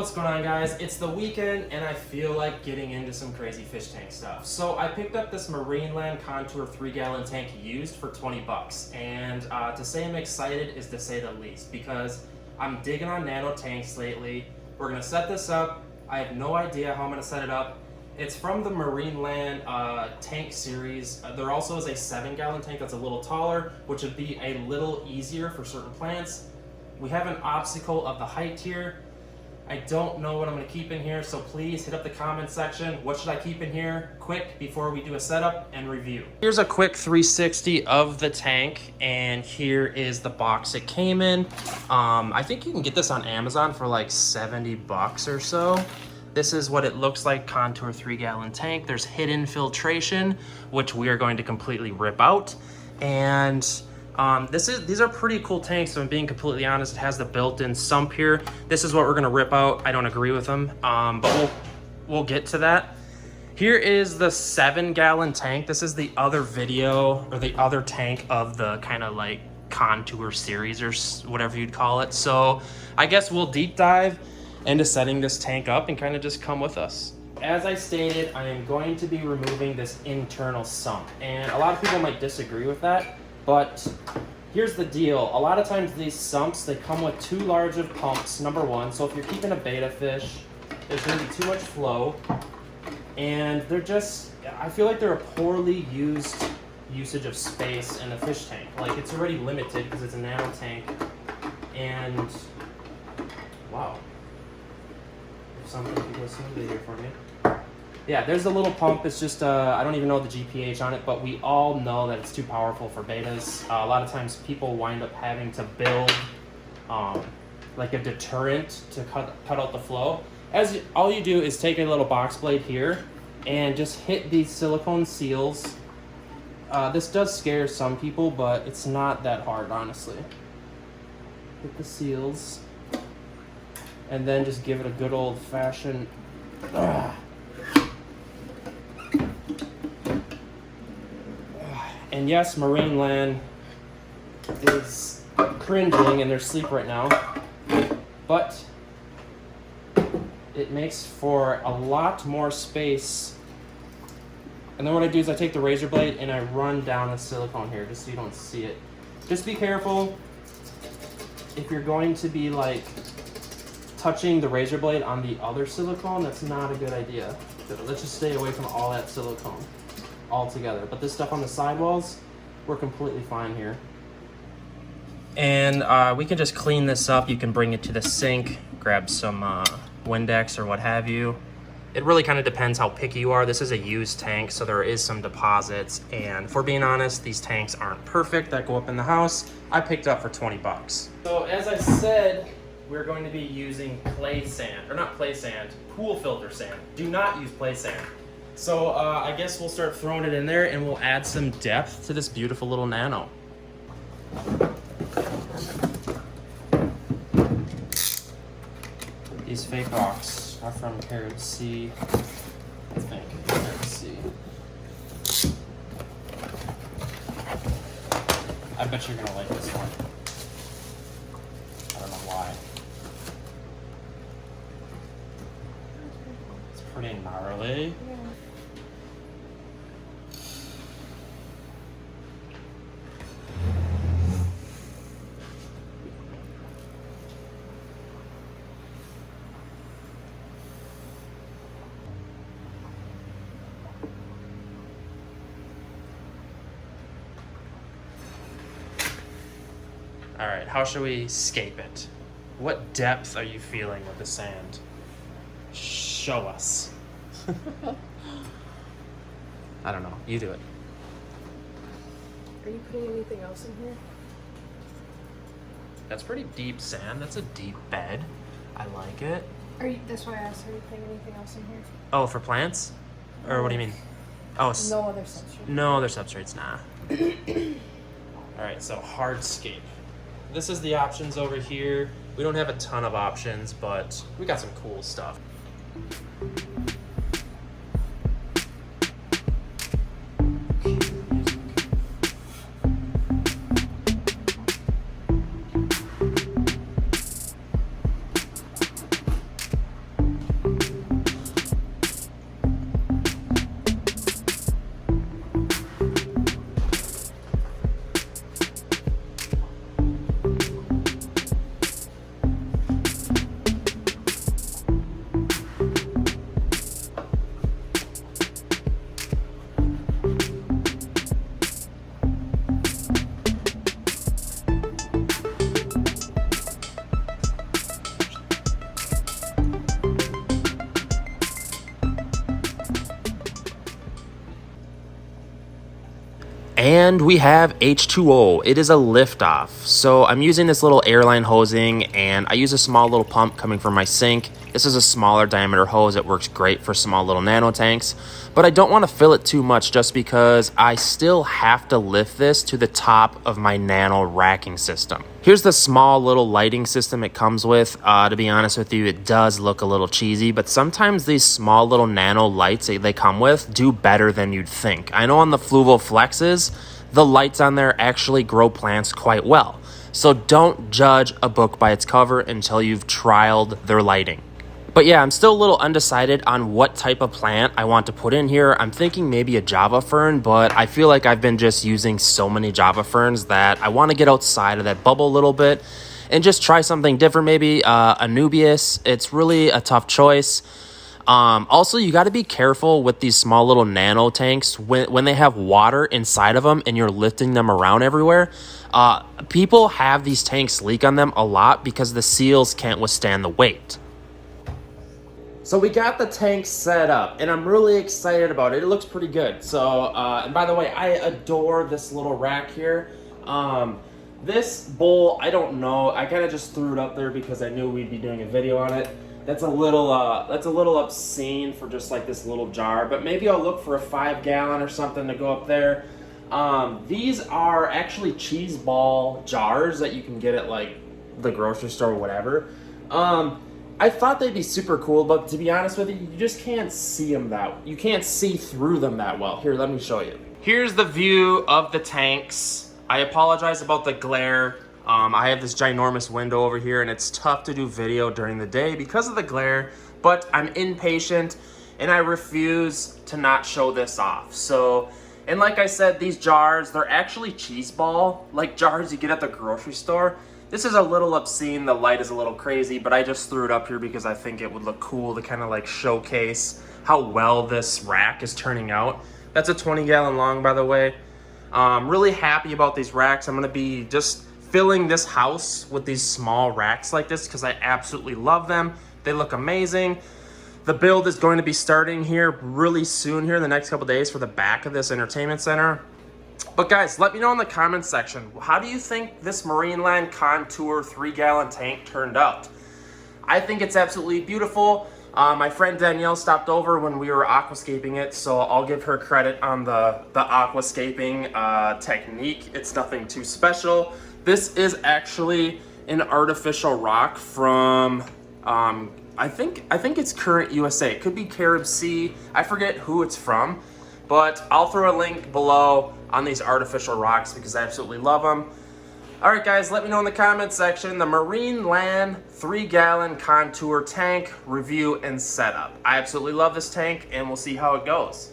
What's going on, guys? It's the weekend and I feel like getting into some crazy fish tank stuff. So I picked up this Marineland Contour 3-gallon tank used for 20 bucks. And to say I'm excited is to say the least, because I'm digging on nano tanks lately. We're gonna set this up. I have no idea how I'm gonna set it up. It's from the Marineland tank series. There also is a 7-gallon tank that's a little taller, which would be a little easier for certain plants. We have an obstacle of the height here. I don't know what I'm going to keep in here, so please hit up the comment section. What should I keep in here quick before we do a setup and review? Here's a quick 360 of the tank, and here is the box it came in. I think you can get this on Amazon for like 70 bucks or so. This is what it looks like, Contour 3-gallon tank. There's hidden filtration, which we are going to completely rip out. And these are pretty cool tanks, so I'm being completely honest. It has the built-in sump here. This is what we're gonna rip out. I don't agree with them, but we'll get to that. Here is the 7-gallon tank. This is the other video, or the other tank of the kind of like Contour series, or whatever you'd call it. So I guess we'll deep dive into setting this tank up and kind of just come with us. As I stated, I am going to be removing this internal sump, and a lot of people might disagree with that. But here's the deal. A lot of times these sumps, they come with too large of pumps, number one. So if you're keeping a betta fish, there's gonna be too much flow. And they're just, I feel like they're a poorly used usage of space in a fish tank. Like, it's already limited because it's a nano tank. And, wow. If something could go smoothly here for me. Yeah, there's the little pump. It's just, I don't even know the GPH on it, but we all know that it's too powerful for bettas. A lot of times people wind up having to build like a deterrent to cut out the flow. All you do is take a little box blade here and just hit these silicone seals. This does scare some people, but it's not that hard, honestly. Hit the seals and then just give it a good old-fashioned And yes, Marineland is cringing in their sleep right now, but it makes for a lot more space. And then what I do is I take the razor blade and I run down the silicone here just so you don't see it. Just be careful if you're going to be like touching the razor blade on the other silicone. That's not a good idea. Let's just stay away from all that silicone altogether. But this stuff on the sidewalls, we're completely fine here. And we can just clean this up. You can bring it to the sink, grab some Windex or what have you. It really kind of depends how picky you are. This is a used tank, so there is some deposits. And for being honest, these tanks aren't perfect that go up in the house. I picked up for 20 bucks. So as I said, we're going to be using play sand, or not play sand, pool filter sand. Do not use play sand. So I guess we'll start throwing it in there and we'll add some depth to this beautiful little nano. These fake rocks are from Carib Sea, I think, Carib Sea. I bet you're gonna like this one. I don't know why. It's pretty gnarly. All right, how should we scape it? What depth are you feeling with the sand? Show us. I don't know, you do it. Are you putting anything else in here? That's pretty deep sand. That's a deep bed. I like it. That's why I asked, are you putting anything else in here? Oh, for plants? Or what do you mean? Oh, no other substrate. No other substrates, nah. All right, so hardscape. This is the options over here. We don't have a ton of options, but we got some cool stuff. And we have H2O. It is a liftoff. So I'm using this little airline hosing, and I use a small little pump coming from my sink. This is a smaller diameter hose. It works great for small little nano tanks, but I don't want to fill it too much just because I still have to lift this to the top of my nano racking system. Here's the small little lighting system it comes with. To be honest with you, it does look a little cheesy, but sometimes these small little nano lights they come with do better than you'd think. I know on the Fluval Flexes, the lights on there actually grow plants quite well. So don't judge a book by its cover until you've trialed their lighting. But yeah, I'm still a little undecided on what type of plant I want to put in here. I'm thinking maybe a Java fern, but I feel like I've been just using so many Java ferns that I want to get outside of that bubble a little bit and just try something different, maybe a Nubius. It's really a tough choice. Also, you got to be careful with these small little nano tanks when they have water inside of them and you're lifting them around everywhere. People have these tanks leak on them a lot because the seals can't withstand the weight. So we got the tank set up, and I'm really excited about it. It looks pretty good. So, and by the way, I adore this little rack here. This bowl, I don't know. I kind of just threw it up there because I knew we'd be doing a video on it. That's a little obscene for just like this little jar, but maybe I'll look for a 5-gallon or something to go up there. These are actually cheese ball jars that you can get at like the grocery store or whatever. I thought they'd be super cool, but to be honest with you, you just can't see them you can't see through them that well. Here, let me show you. Here's the view of the tanks. I apologize about the glare. I have this ginormous window over here, and it's tough to do video during the day because of the glare, but I'm impatient, and I refuse to not show this off. So, and like I said, these jars, they're actually cheese ball, like jars you get at the grocery store. This is a little obscene, the light is a little crazy, but I just threw it up here because I think it would look cool to kind of like showcase how well this rack is turning out. That's a 20-gallon long, by the way. Really happy about these racks. I'm gonna be just filling this house with these small racks like this because I absolutely love them. They look amazing. The build is going to be starting here really soon here in the next couple days for the back of this entertainment center. But guys, let me know in the comments section, how do you think this Marineland Contour 3-gallon tank turned out? I think it's absolutely beautiful. My friend Danielle stopped over when we were aquascaping it, so I'll give her credit on the aquascaping technique. It's nothing too special. This is actually an artificial rock from, I think it's Current USA. It could be Carib Sea. I forget who it's from, but I'll throw a link below on these artificial rocks because I absolutely love them. All right, guys, let me know in the comments section the Marineland 3-gallon Contour tank review and setup. I absolutely love this tank, and we'll see how it goes.